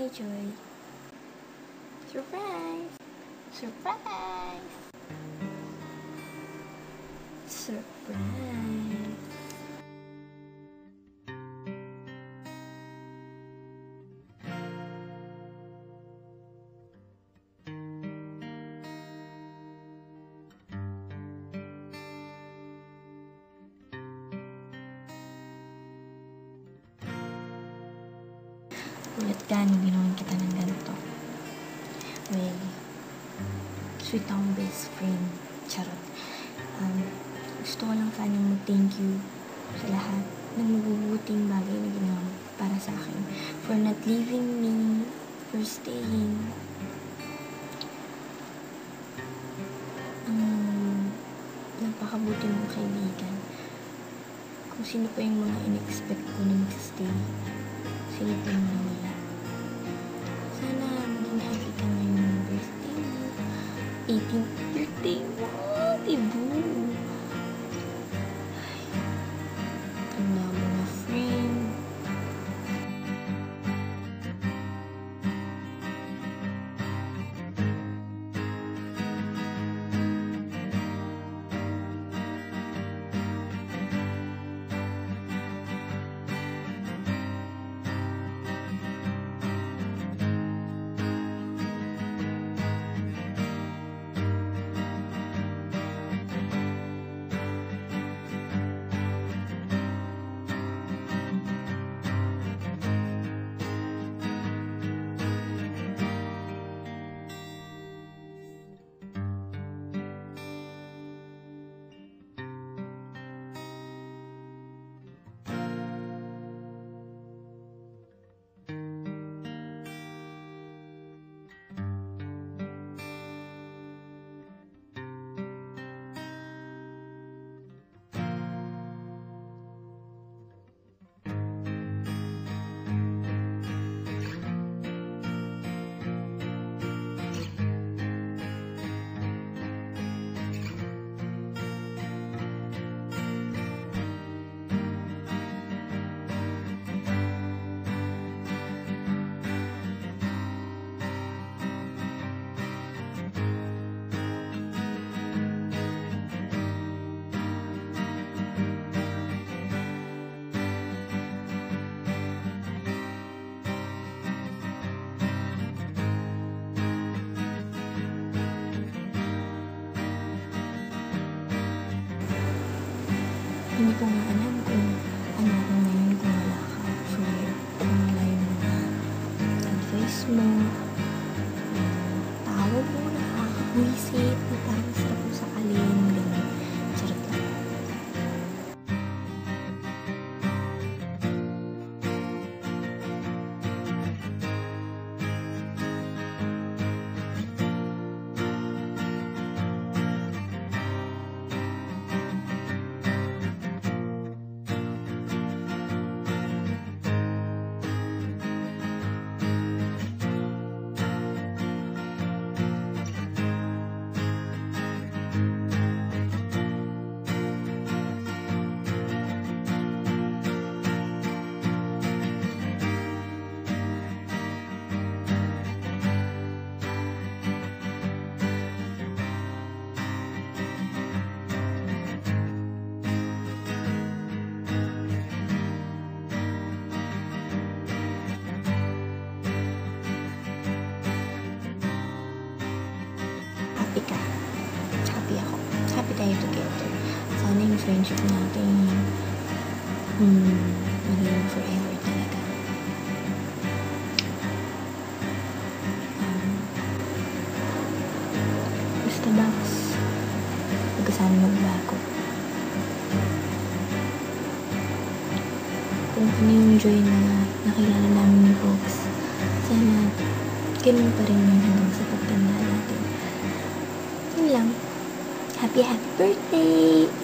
Hi, Joy. Surprise! Surprise! Surprise! Ulit ka, ginawan kita ng ganito. Well, sweet akong best friend. Charot. Gusto ko lang sana mag-thank you sa lahat ng mabubuting bagay na ginawa mo para sa akin. For not leaving me, for staying. Napakabuti mong kaibigan. Kung sino pa yung mga in-expect ko na mag-stay, sila pa yung nawala. Sana maging happy ka ngayong birthday mo. 18th birthday mo, diba? Ang dami na friend. Hindi ko nga alam kung ano ako ngayon kung wala ka. For wala yung mga advice mo, tawag mo, nakakabwisit, na parang sarap mo sa kalin, gano'n. Charot lang. Happy ka. Happy ako. Happy tayo together. Sana yung friendship natin maging forever talaga. Basta Bax, huwag ka sana magbago. Kung ano yung joy na nakilala namin ni Box, sana ganun pa rin yun hanggang sa pagtanda natin. Yun lang. Happy birthday!